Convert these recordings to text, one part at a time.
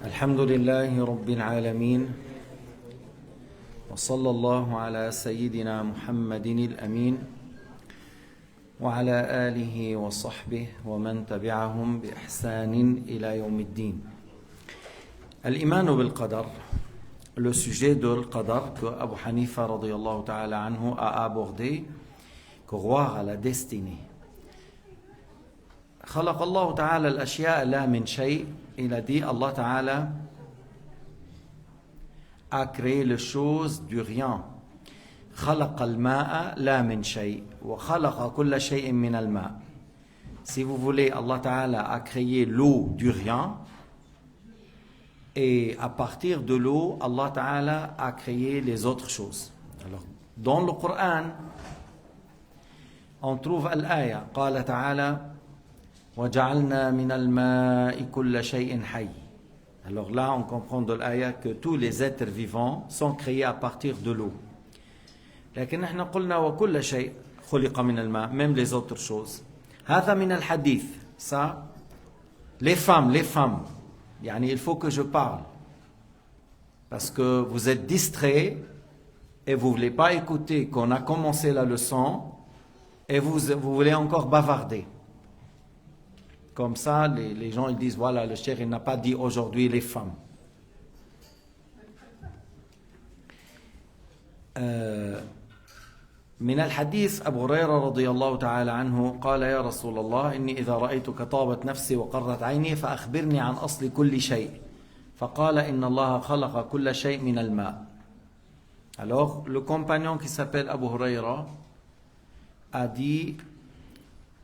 الحمد لله رب العالمين وصلى الله على سيدنا محمد الأمين وعلى آله وصحبه ومن تبعهم بإحسان إلى يوم الدين. الإيمان بالقدر, le sujet de l'Qadar que Abu Hanifa radiyallahu ta'ala anhu a abordé, croire à la destinée. خلق الله تعالى الأشياء لا من شيء. Il a dit, Allah Ta'ala a créé les choses du rien. خلق الماء لا من شيء وخلق كل شيء من الماء. Si vous voulez, Allah Ta'ala a créé l'eau du rien et à partir de l'eau, Allah Ta'ala a créé les autres choses. Alors, dans le Coran, on trouve l'aya, قال تعالى وَجَعَلْنَا مِنَ الْمَاءِ كُلَّ شَيْءٍ حَيٍّ. Alors là, on comprend de l'aya que tous les êtres vivants sont créés à partir de l'eau. لكن نحن قلنا وكل شيء خلق من الماء, même les autres choses. هذا من الحديث. Ça, les femmes, يعني il faut que je parle. Parce que vous êtes distraits et vous ne voulez pas écouter qu'on a commencé la leçon et vous voulez encore bavarder. Comme ça, les gens ils disent, voilà, le cheikh il n'a pas dit aujourd'hui les femmes. من الحديث أبو هريرة رضي الله تعالى عنه قال يا رسول الله إني إذا رأيتك طابت نفسي وقرت عيني فأخبرني عن أصل كل شيء فقال إن الله خلق كل شيء من الماء. Alors, le compagnon qui s'appelle Abu Hurayra a dit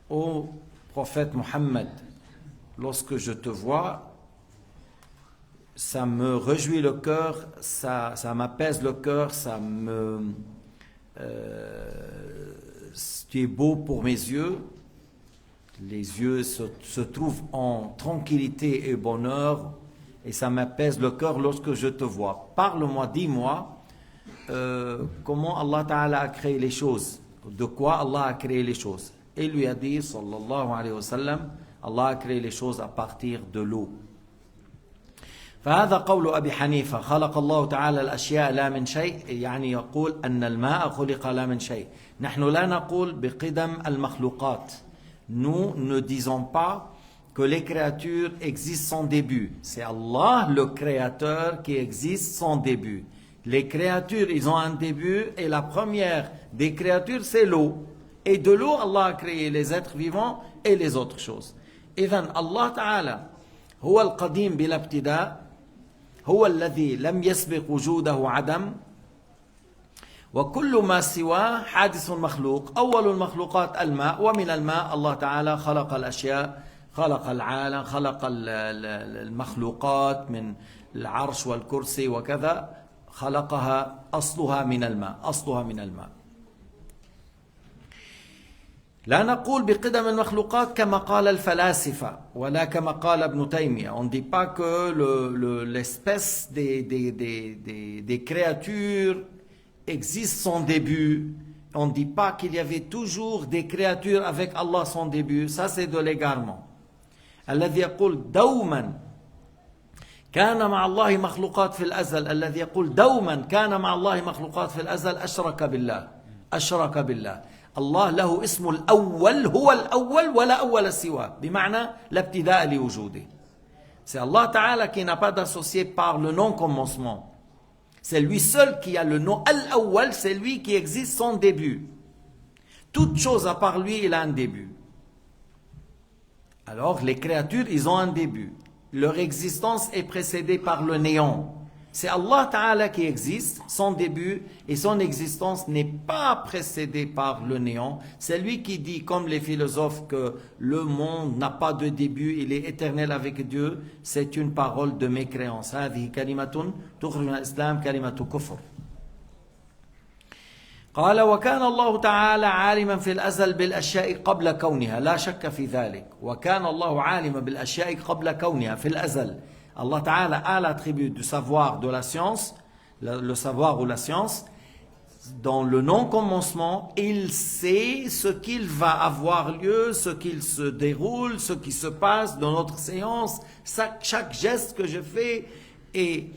au prophète Mohammed, lorsque je te vois, ça me réjouit le cœur, ça m'apaise le cœur, tu es beau pour mes yeux, les yeux se trouvent en tranquillité et bonheur, et ça m'apaise le cœur lorsque je te vois. Parle-moi, dis-moi, comment Allah Ta'ala a créé les choses, de quoi Allah a créé les choses. Et il lui a dit, sallallahu alayhi wa sallam, Allah a créé les choses à partir de l'eau. فهذا قول أبي حنيفة خلق الله تعالى الأشياء لا من شيء, يعني يقول أن الماء خلق لا من شيء. نحن لا نقول بقدم المخلوقات. Nous ne disons pas que les créatures existent sans début. C'est Allah le créateur qui existe sans début. Les créatures, ils ont un début et la première des créatures, c'est l'eau. Et de l'eau, Allah a créé les êtres vivants et les autres choses. إذن الله تعالى هو القديم بلا ابتداء, هو الذي لم يسبق وجوده عدم, وكل ما سواه حادث مخلوق. أول المخلوقات الماء, ومن الماء الله تعالى خلق الأشياء, خلق العالم, خلق المخلوقات من العرش والكرسي وكذا, خلقها أصلها من الماء. لا نقول بقدم المخلوقات كما قال الفلاسفة ولا كما قال ابن تيمية. On ne dit pas que l'espèce des créatures existe sans début. On ne dit pas qu'il y avait toujours des créatures avec Allah sans début. Ça c'est de l'égarement. الذي يقول دوما كان مع الله مخلوقات في الأزل, الذي يقول دوما كان مع الله مخلوقات في الأزل أشرك بالله. Allah له اسم الأول, هو الأول ولا أول سواه, بمعنى لا ابتداء لوجوده. C'est Allah Ta'ala qui n'a pas d'associé par le nom commencement. C'est lui seul qui a le nom Al-Awwal, c'est lui qui existe sans début. Toute chose à part lui, il a un début. Alors les créatures, ils ont un début. Leur existence est précédée par le néant. C'est Allah Ta'ala qui existe, son début et son existence n'est pas précédée par le néant. C'est lui qui dit, comme les philosophes, que le monde n'a pas de début, il est éternel avec Dieu. C'est une parole de mécréance. هذه كلمة تخرج من الإسلام كلمة كفر. قال وكان الله تعالى عالما في الأزل بالأشياء قبل كونها, لا شك في ذلك. وكان الله عالما بالأشياء قبل كونها في الأزل. Allah Ta'ala a l'attribut du savoir de la science, le savoir ou la science, dans le non-commencement, il sait ce qu'il va avoir lieu, ce qu'il se déroule, ce qui se passe dans notre séance, chaque geste que je fais, et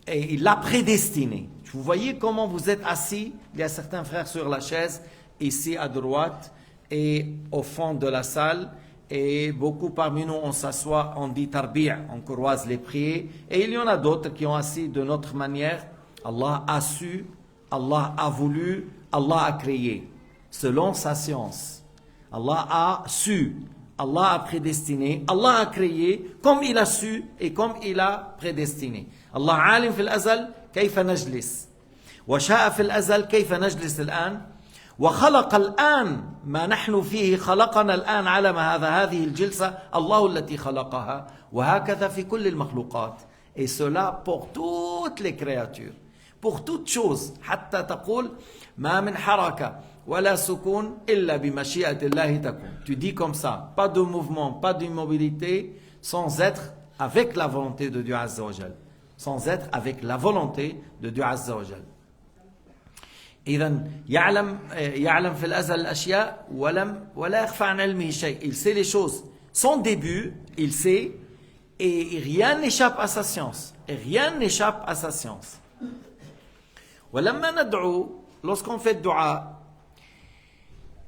il l'a prédestiné. Vous voyez comment vous êtes assis, il y a certains frères sur la chaise, ici à droite et au fond de la salle, et beaucoup parmi nous, on s'assoit, on dit tarbi', on croise les pieds, et il y en a d'autres qui ont assis de notre manière. Allah a su, Allah a voulu, Allah a créé, selon sa science. Allah a su, Allah a prédestiné, Allah a créé, comme il a su et comme il a prédestiné. Allah alim fil azal, كيف نجلس وشاء في الأزل كيف نجلس الآن وخلق الآن ما نحن فيه خلقنا الآن على ما هذه الجلسة الله التي خلقها وهكذا في كل المخلوقات et cela pour toutes les créatures pour toutes choses حتى تقول ما من حركة ولا سكون إلا بمشيئة الله تكون. Tu dis comme ça, pas de mouvement, pas d'immobilité sans être avec la volonté de Dieu Azza wa Jal, sans être avec la volonté de Dieu Azza wa Jal. إذن يعلم في الأزل الأشياء ولا يخفى عن علمه شيء. Il sait les choses. Son début, il sait, et rien n'échappe à sa science. Et rien n'échappe à sa science. ولما ندعو, lorsqu'on fait dua,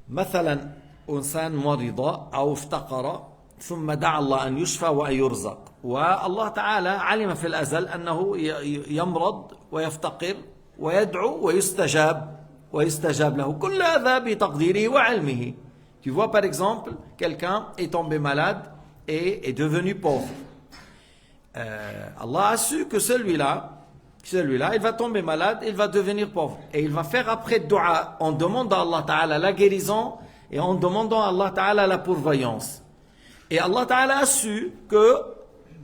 مثلا إنسان مريض أو افتقر ثم دعا الله أن يشفى وأن يرزق, والله تعالى علم في الأزل أنه يمرض ويفتقر ويدعو ويستجاب له, كل هذا بتقديره وعلمه. Tu vois par exemple, quelqu'un est tombé malade et est devenu pauvre. Allah a su que celui-là, il va tomber malade, il va devenir pauvre. Et il va faire après dua, en demandant à Allah Ta'ala la guérison et en demandant à Allah Ta'ala la pourvoyance. Et Allah Ta'ala a su que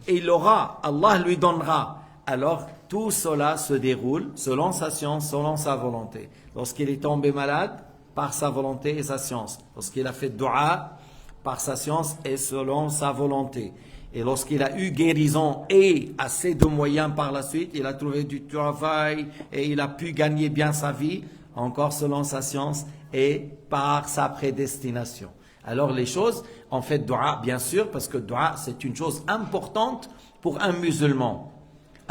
il aura, Allah lui donnera. Alors tout cela se déroule selon sa science, selon sa volonté. Lorsqu'il est tombé malade, par sa volonté et sa science. Lorsqu'il a fait dua, par sa science et selon sa volonté. Et lorsqu'il a eu guérison et assez de moyens par la suite, il a trouvé du travail et il a pu gagner bien sa vie, encore selon sa science et par sa prédestination. Alors les choses, on fait dua bien sûr, parce que dua c'est une chose importante pour un musulman.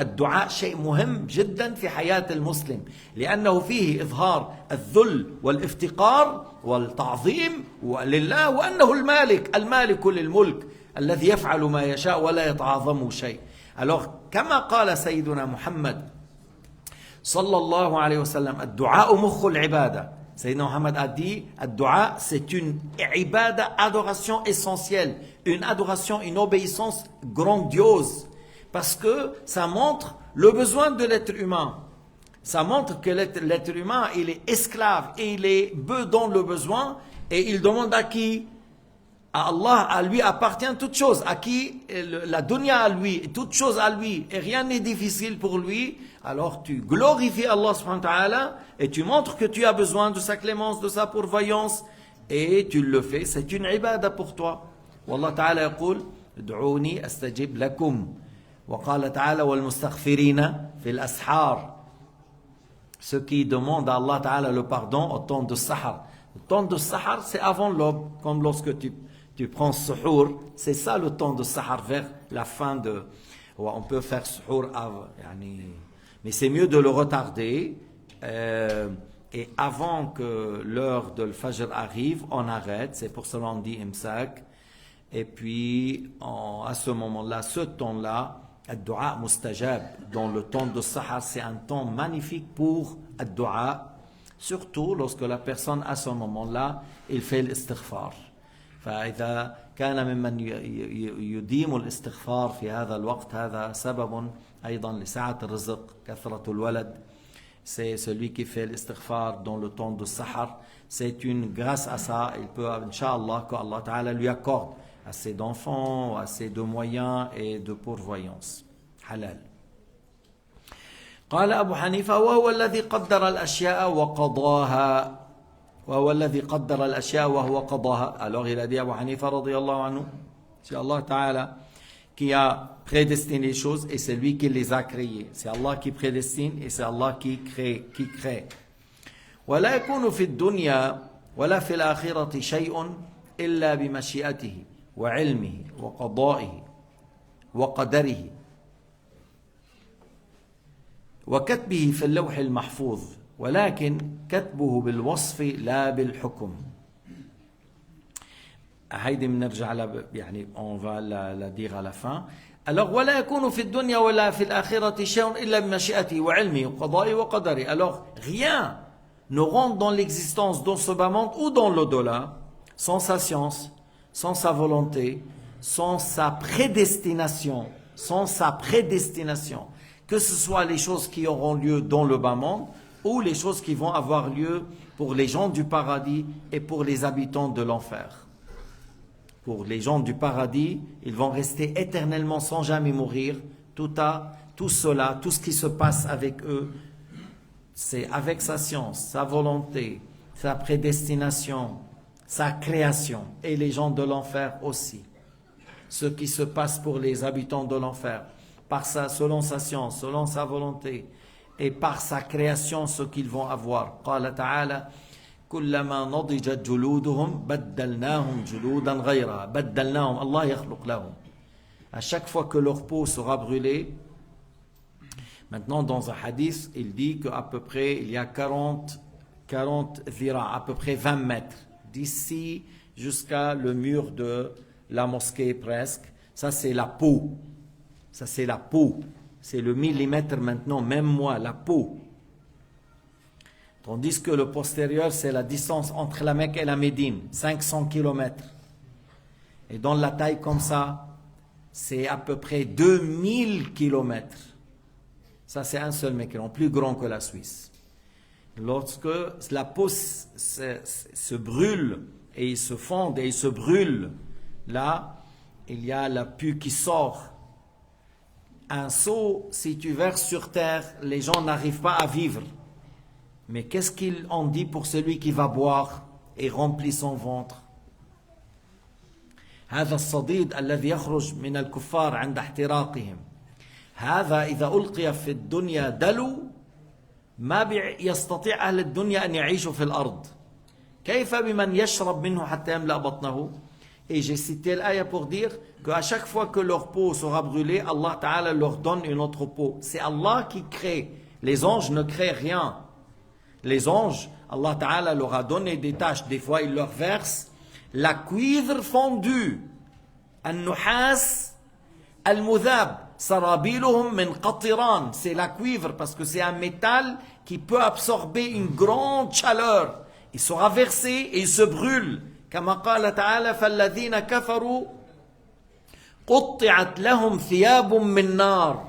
الدعاء شيء مهم جدا في حياة المسلم لأنه فيه إظهار الذل والافتقار والتعظيم لله وأنه المالك للملك الذي يفعل ما يشاء ولا يتعاظم شيء. Alors كما قال سيدنا محمد صلى الله عليه وسلم الدعاء مخ العبادة. Sayyidina Muhammad a dit, الدعاء c'est une ibada, adoration essentielle, une adoration, une obéissance grandiose. Parce que ça montre le besoin de l'être humain. Ça montre que l'être humain, il est esclave et il est dans le besoin et il demande à qui? À Allah, à lui appartient toute chose. À qui? La dunya à lui, toute chose à lui. Et rien n'est difficile pour lui. Alors tu glorifies Allah subhanahu wa ta'ala et tu montres que tu as besoin de sa clémence, de sa pourvoyance. Et tu le fais. C'est une ibada pour toi. Wallah ta'ala yaqul, ادعوني أستجب لكم. وقال تعالى والمستغفرين في الأسحار. Ceux qui demandent à Allah Ta'ala le pardon au temps de Sahar. Le temps de Sahar, c'est avant l'aube, comme lorsque tu prends Suhour. C'est ça le temps de Sahar, vers la fin de... On peut faire Suhour avant, mais c'est mieux de le retarder. Et avant que l'heure de l'Fajr arrive, on arrête. C'est pour cela qu'on dit Imsak. Et puis, à ce moment-là, ce temps-là, الدعاء mustajab, dans le temps de Sahar, c'est un temps magnifique pour الدعاء, surtout lorsque la personne à ce moment-là, il fait l'istighfar. فإذا كان ممن يديم الاستغفار في هذا الوقت هذا سبب أيضا لسعة الرزق كثرة الولد. C'est celui qui fait l'istighfar dans le temps de Sahar. C'est une grâce à ça, il peut, Inch'Allah, que Allah Ta'ala lui accorde assez d'enfants, assez de moyens et de pourvoyance. Halal. قال أبو حنيفة وهو الذي قدر الأشياء وقضاها وهو الذي قدر الأشياء وهو قضاها. Alors il a dit Abu Hanifa radiyallahu anhu, c'est Allah Ta'ala qui a prédestiné les choses et c'est lui qui les a créées. C'est Allah qui prédestine et c'est Allah qui crée. ولا يكون في الدنيا ولا في الآخرة شيء إلا بمشيئته وعلمه وقضائه وقدره وكتبه في اللوح المحفوظ ولكن كتبه بالوصف لا بالحكم. هيدي بنرجع يعني on va la dire à la fin. Alors ولا يكون في الدنيا ولا في الآخرة شيء إلا بمشيئته وعلمه وقضائه وقدره. Alors rien ne rentre dans l'existence dans ce bas monde ou dans l'au-delà sans sa science, sans sa volonté, sans sa prédestination, que ce soit les choses qui auront lieu dans le bas monde ou les choses qui vont avoir lieu pour les gens du paradis et pour les habitants de l'enfer. Pour les gens du paradis, ils vont rester éternellement sans jamais mourir. Tout cela, tout ce qui se passe avec eux, c'est avec sa science, sa volonté, sa prédestination, sa création. Et les gens de l'enfer aussi. Ce qui se passe pour les habitants de l'enfer, selon sa science, selon sa volonté, et par sa création, ce qu'ils vont avoir. قال تعالى كلما نضجت جلودهم بدلناهم جلودا غيرها بدلناهم الله يخلق لهم. À chaque fois que leur peau sera brûlée, maintenant dans un hadith, il dit qu'à peu près il y a 40 dhira, à peu près 20 mètres, d'ici jusqu'à le mur de la mosquée presque. Ça c'est la peau. Ça c'est la peau. C'est le millimètre maintenant, même moi, la peau. Tandis que le postérieur, c'est la distance entre la Mecque et la Médine, 500 km. Et dans la taille comme ça, c'est à peu près 2000 km. Ça, c'est un seul mécréant, plus grand que la Suisse. Lorsque la peau se brûle, et il se fonde, et il se brûle, là, il y a la pus qui sort. Un seau, si tu verses sur terre, les gens n'arrivent pas à vivre. Mais qu'est-ce qu'il en dit pour celui qui va boire et remplit son ventre? هذا الصديد الذي يخرج من الكفار عند احتراقهم هذا إذا ألقي في الدنيا دلو ما يستطيع أهل الدنيا أن يعيشوا في الأرض كيف بمن يشرب منه حتى يملأ بطنه. Et j'ai cité l'aya pour dire qu'à chaque fois que leur peau sera brûlée, Allah Ta'ala leur donne une autre peau. C'est Allah qui crée. Les anges ne créent rien. Les anges, Allah Ta'ala leur a donné des tâches. Des fois, il leur verse la cuivre fondue. Al-nuhas al-mudhab. Sarabiluhum min qatiran. C'est la cuivre parce que c'est un métal qui peut absorber une grande chaleur. Il sera versé et il se brûle. كما قال تعالى فالذين كفروا قطعت لهم ثياب من نار.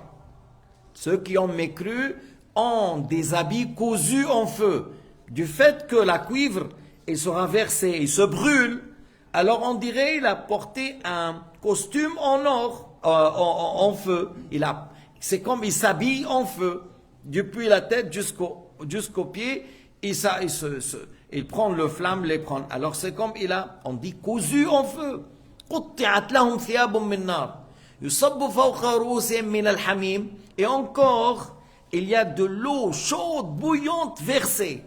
Ceux qui ont mécru ont des habits cousus en feu. Du fait que la cuivre il sera versée, il se brûle, alors on dirait il a porté un costume en or, en feu. C'est comme il s'habille en feu, depuis la tête jusqu'aux pieds. Il prend le flamme, les prend. Alors c'est comme on dit cousu en feu. Et encore, il y a de l'eau chaude, bouillante, versée.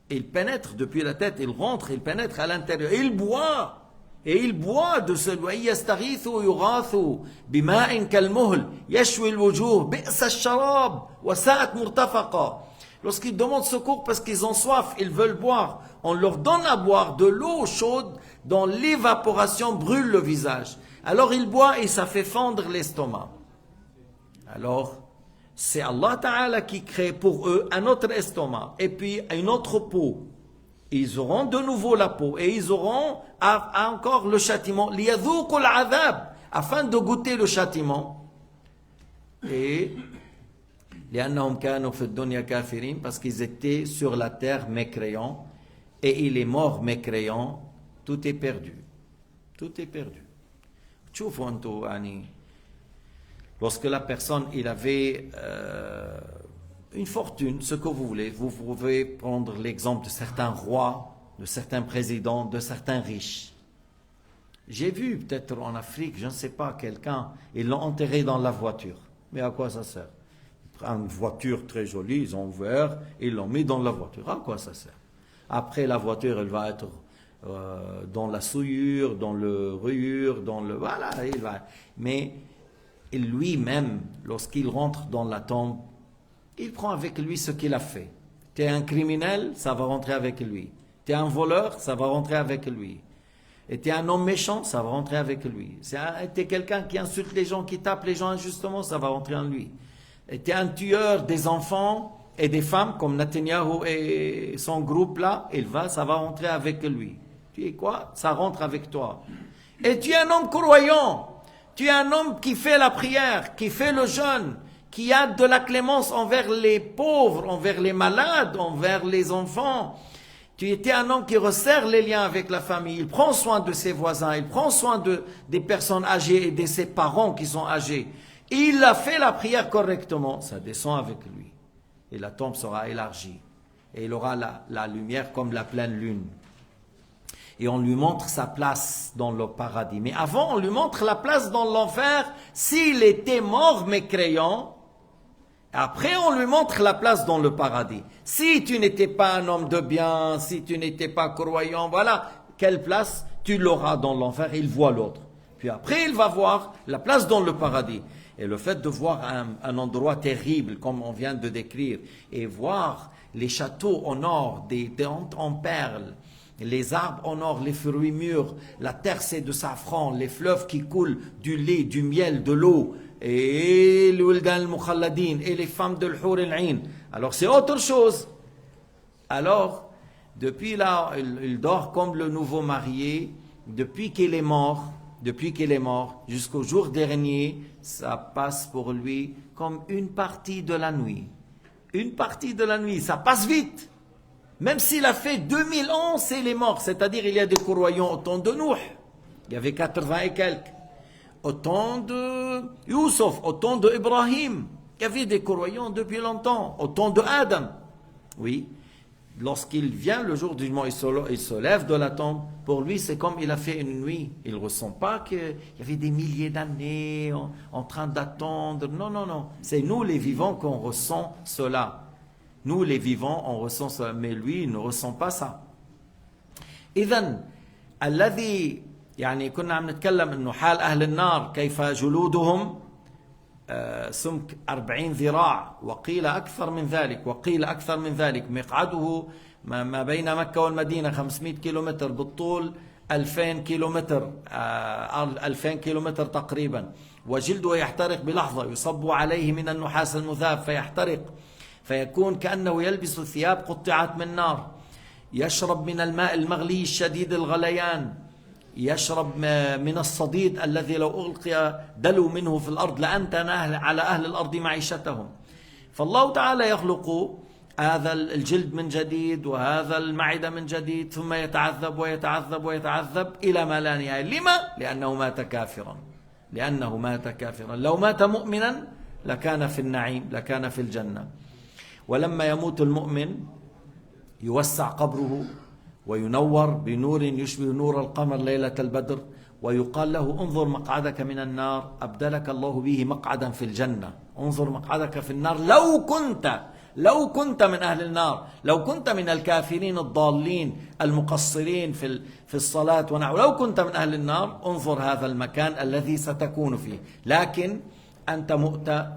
Il pénètre depuis la tête, il rentre, il pénètre à l'intérieur. Et il boit. Et il boit de ce l'eau. يستغيثوا يغاثوا بماء كالمهل يشوي الوجوه بئس الشراب وساءت مرتفقا. Lorsqu'ils demandent secours parce qu'ils ont soif, ils veulent boire, on leur donne à boire de l'eau chaude dont l'évaporation brûle le visage. Alors ils boivent et ça fait fondre l'estomac. Alors, c'est Allah Ta'ala qui crée pour eux un autre estomac et puis une autre peau. Ils auront de nouveau la peau et ils auront encore le châtiment. لِيَذُوقُوا الْعَذَابِ afin de goûter le châtiment. Et لأنهم كانوا في الدنيا كافرين parce qu'ils étaient sur la terre mécréants et il est mort mécréant, tout est perdu. Tout est perdu. تشوفوا أنتوا يعني lorsque la personne il avait une fortune, ce que vous voulez, vous pouvez prendre l'exemple de certains rois, de certains présidents, de certains riches. J'ai vu peut-être en Afrique, je ne sais pas, quelqu'un, ils l'ont enterré dans la voiture. Mais à quoi ça sert? une voiture très jolie, ils ont ouvert, ils l'ont mis dans la voiture. À quoi ça sert? Après, la voiture, elle va être dans la souillure, dans le rayure, dans le... Voilà, il va... Mais lui-même, lorsqu'il rentre dans la tombe, il prend avec lui ce qu'il a fait. Tu es un criminel, ça va rentrer avec lui. Tu es un voleur, ça va rentrer avec lui. Et tu es un homme méchant, ça va rentrer avec lui. Tu es quelqu'un qui insulte les gens, qui tape les gens injustement, ça va rentrer en lui. Et tu es un tueur des enfants et des femmes, comme Netanyahou et son groupe là, ça va rentrer avec lui. Tu es quoi? Ça rentre avec toi. Et tu es un homme croyant. Tu es un homme qui fait la prière, qui fait le jeûne, qui a de la clémence envers les pauvres, envers les malades, envers les enfants. Tu étais un homme qui resserre les liens avec la famille. Il prend soin de ses voisins, il prend soin des personnes âgées et de ses parents qui sont âgés. Il a fait la prière correctement, ça descend avec lui. Et la tombe sera élargie. Et il aura la lumière comme la pleine lune. Et on lui montre sa place dans le paradis. Mais avant, on lui montre la place dans l'enfer s'il était mort mécréant. Après, on lui montre la place dans le paradis. Si tu n'étais pas un homme de bien, si tu n'étais pas croyant, voilà, quelle place tu l'auras dans l'enfer, il voit l'autre. Puis après, il va voir la place dans le paradis. Et le fait de voir un endroit terrible, comme on vient de décrire, et voir les châteaux en or, en perles, les arbres en or, les fruits mûrs, la terre c'est de safran, les fleuves qui coulent du lait, du miel, de l'eau, et les femmes de l'Hur al-Ain. Alors c'est autre chose. Alors, depuis là, il dort comme le nouveau marié, depuis qu'il est mort, jusqu'au jour dernier, ça passe pour lui comme une partie de la nuit. Une partie de la nuit, ça passe vite. Même s'il a fait 2000 ans, il est mort. C'est-à-dire, il y a des croyants au temps de Nuh. Il y avait 80 et quelques. Au temps de Youssef, au temps de Ibrahim. Il y avait des croyants depuis longtemps. Au temps de Adam. Oui. Lorsqu'il vient le jour du jugement, il se lève de la tombe. Pour lui, c'est comme il a fait une nuit. Il ne ressent pas qu'il y avait des milliers d'années en train d'attendre. Non, non, non. C'est nous les vivants qu'on ressent cela. Nous les vivants, on ressent cela. Mais lui, il ne ressent pas ça. إذن الذي يعني كنا عم نتكلم إنه حال أهل النار كيف جلودهم سمك 40 ذراع وقيل أكثر من ذلك مقعده ما بين مكة والمدينة 500 كيلومتر بالطول 2000 كيلومتر 2000 كيلومتر تقريبا وجلده يحترق بلحظة يصب عليه من النحاس المذاب فيحترق فيكون كأنه يلبس ثياب قطعت من نار يشرب من الماء المغلي الشديد الغليان يشرب من الصديد الذي لو ألقي دلو منه في الأرض لأنتن على أهل الأرض معيشتهم فالله تعالى يخلق هذا الجلد من جديد وهذا المعدة من جديد ثم يتعذب ويتعذب ويتعذب إلى ما لا نهاية. لما؟ لأنه مات كافرا لو مات مؤمنا لكان في النعيم لكان في الجنة. ولما يموت المؤمن يوسع قبره وينور بنور يشبه نور القمر ليلة البدر ويقال له انظر مقعدك من النار أبدلك الله به مقعدا في الجنة. انظر مقعدك في النار لو كنت من أهل النار لو كنت من الكافرين الضالين المقصرين في الصلاة ونحو لو كنت من أهل النار انظر هذا المكان الذي ستكون فيه. لكن أنت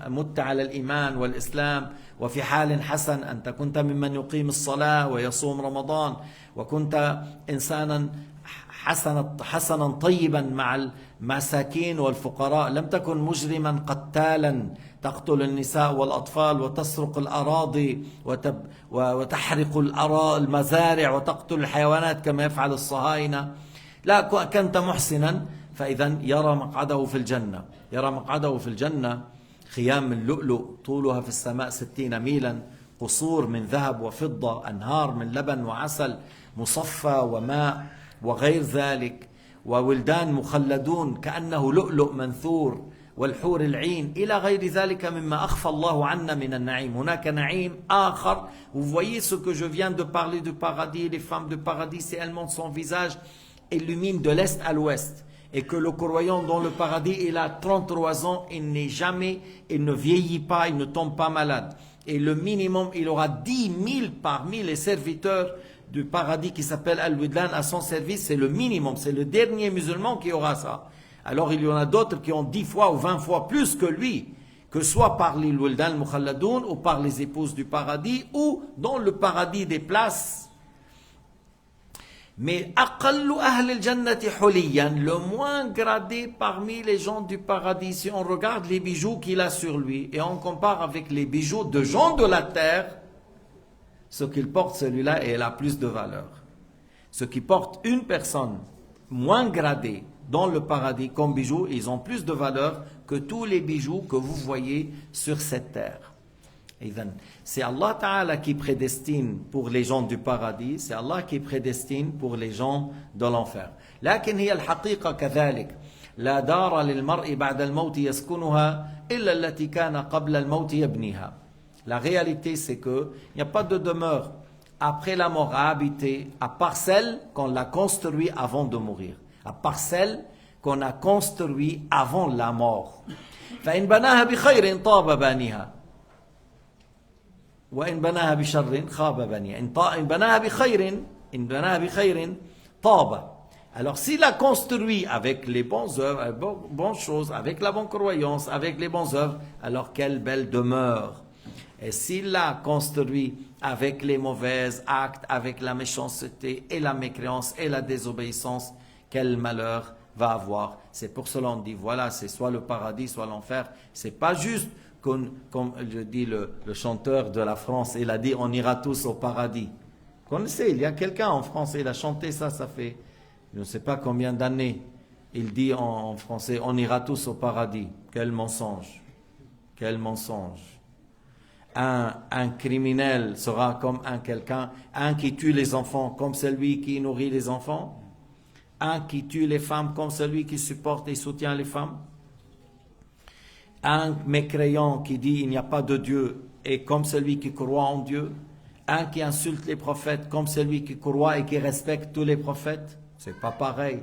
مت على الإيمان والإسلام وفي حال حسن أنت كنت ممن يقيم الصلاة ويصوم رمضان وكنت إنسانا حسنا طيبا مع المساكين والفقراء لم تكن مجرما قتالا تقتل النساء والأطفال وتسرق الأراضي وتحرق المزارع وتقتل الحيوانات كما يفعل الصهاينة. لا كنت محسنا فإذا يرى مقعده في الجنة خيام من لؤلؤ طولها في السماء 60 ميلا قصور من ذهب وفضة أنهار من لبن وعسل مصفى وماء وغير ذلك وولدان مخلدون كأنه لؤلؤ منثور والحور العين إلى غير ذلك مما أخفى الله عنا من النعيم. هناك نعيم آخر. Vous voyez ce que je viens de parler du paradis, les femmes du paradis, si elles montent son visage, illumine de l'est à l'ouest. et que le croyant dans le paradis, il a 33 ans, il ne vieillit pas, il ne tombe pas malade. Et le minimum, il aura 10 000 parmi les serviteurs du paradis qui s'appelle Al-Widlan à son service, c'est le minimum, c'est le dernier musulman qui aura ça. Alors il y en a d'autres qui ont 10 fois ou 20 fois plus que lui, que soit par les Wildan al-Mukhalladoun ou par les épouses du paradis ou dans le paradis des places. Mais aqallu ahl al-jannati huliyan, le moins gradé parmi les gens du paradis, si on regarde les bijoux qu'il a sur lui et on compare avec les bijoux de gens de la terre, ce qu'il porte celui-là, il a plus de valeur. Ce qui porte une personne moins gradée dans le paradis comme bijoux, ils ont plus de valeur que tous les bijoux que vous voyez sur cette terre. C'est Allah Ta'ala qui prédestine pour les gens du paradis, c'est Allah qui prédestine pour les gens de l'enfer. لكن هي الحقيقة كذلك لا دار للمرء بعد الموت يسكنها إلا التي كان قبل الموت يبنيها. La réalité c'est que il n'y a pas de demeure après la mort à habiter à part celle qu'on l'a construit avant de mourir, à part celle qu'on a construit avant la mort. فإن بناها بخير طاب بانيها وإن بناها بشر خاب بنيها. إن بناها بخير طاب. Alors s'il a construit avec les bonnes œuvres, bonnes choses, avec la bonne croyance, avec les bonnes œuvres, alors quelle belle demeure. Et s'il l'a construit avec les mauvais actes, avec la méchanceté et la mécréance et la désobéissance, quel malheur va avoir. C'est pour cela qu'on dit, voilà, c'est soit le paradis, soit l'enfer. C'est pas juste, comme je dis le chanteur de la France, il a dit, on ira tous au paradis. Vous connaissez, il y a quelqu'un en France, il a chanté ça, ça fait, je ne sais pas combien d'années. Il dit en français, on ira tous au paradis. Quel mensonge. Quel mensonge. Un criminel sera comme un qui tue les enfants comme celui qui nourrit les enfants, un qui tue les femmes comme celui qui supporte et soutient les femmes, un mécréant qui dit il n'y a pas de Dieu et comme celui qui croit en Dieu, un qui insulte les prophètes comme celui qui croit et qui respecte tous les prophètes. C'est pas pareil,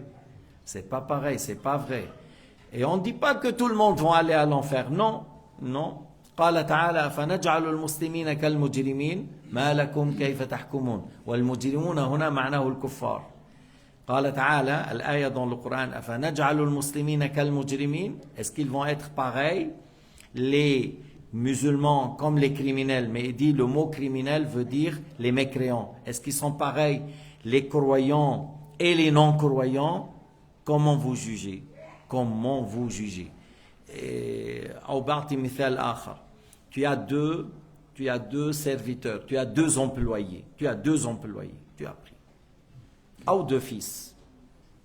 c'est pas pareil, c'est pas vrai. Et on ne dit pas que tout le monde va aller à l'enfer, non, non. قال تعالى فنجعل المسلمين كالمجرمين ما لكم كيف تحكمون والمجرمون هنا معناه الكفار. قال تعالى الآية dans le Coran فنجعل المسلمين كالمجرمين. Est-ce qu'ils vont être pareils les musulmans comme les criminels? Mais il dit le mot criminel veut dire les mécréants. Est-ce qu'ils sont pareils les croyants et les non-croyants? Comment vous jugez? Comment vous jugez? Tu as deux serviteurs, tu as deux employés, tu as pris. Ou deux fils,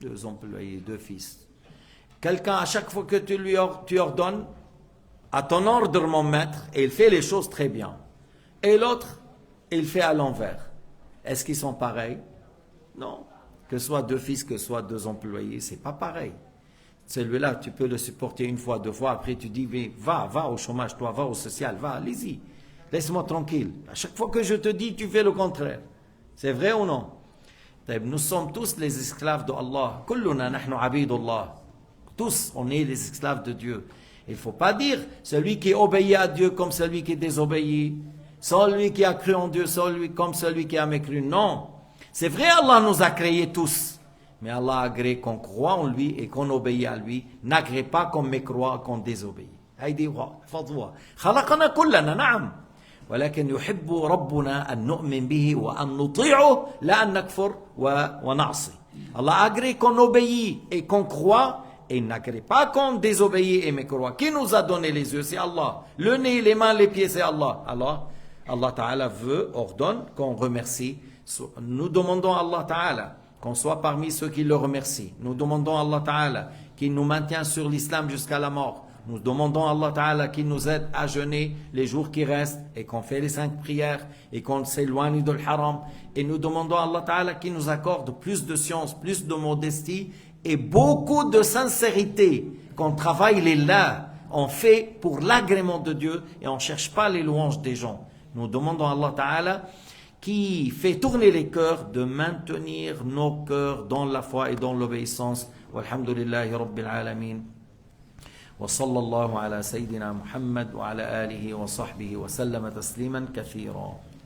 deux employés, deux fils. Quelqu'un, à chaque fois que tu ordonnes, à ton ordre mon maître, et il fait les choses très bien. Et l'autre, il fait à l'envers. Est-ce qu'ils sont pareils? Non. Que ce soit deux fils, que ce soit deux employés, c'est pas pareil. Celui-là, tu peux le supporter une fois, deux fois, après tu dis, mais va au chômage, toi, va au social, va, allez-y, laisse-moi tranquille. À chaque fois que je te dis, tu fais le contraire. C'est vrai ou non? Nous sommes tous les esclaves de Allah. Kulluna nahnu abidullah. Tous, on est les esclaves de Dieu. Il ne faut pas dire celui qui obéit à Dieu comme celui qui désobéit, celui qui a cru en Dieu comme celui qui a mécru. Non. C'est vrai, Allah nous a créés tous. Mais Allah agrée qu'on croit en lui et qu'on obéit à lui, n'agrée pas qu'on mécroit, qu'on désobéit. هيدي فضوى. خلقنا كلنا نعم. ولكن يحب ربنا أن نؤمن به وأن نطيعه لا أن نكفر ونعصي. Allah agrée qu'on obéit et qu'on croit et n'agrée pas qu'on désobéit et mécroit. Qui nous a donné les yeux? C'est Allah. Le nez, les mains, les pieds, c'est Allah. Allah Ta'ala ordonne qu'on remercie. Nous demandons à Allah Ta'ala qu'on soit parmi ceux qui le remercient. Nous demandons à Allah Ta'ala qu'il nous maintient sur l'islam jusqu'à la mort. Nous demandons à Allah Ta'ala qu'il nous aide à jeûner les jours qui restent et qu'on fait les 5 prières et qu'on s'éloigne de l'haram. Et nous demandons à Allah Ta'ala qu'il nous accorde plus de science, plus de modestie et beaucoup de sincérité. Qu'on travaille les là, on fait pour l'agrément de Dieu et on ne cherche pas les louanges des gens. Nous demandons à Allah Ta'ala qui fait tourner les cœurs, de maintenir nos cœurs dans la foi et dans l'obéissance. Walhamdulillahi Rabbil Alamin. وصلى الله على سيدنا محمد وعلى آله وصحبه وسلم تسليما كثيرا.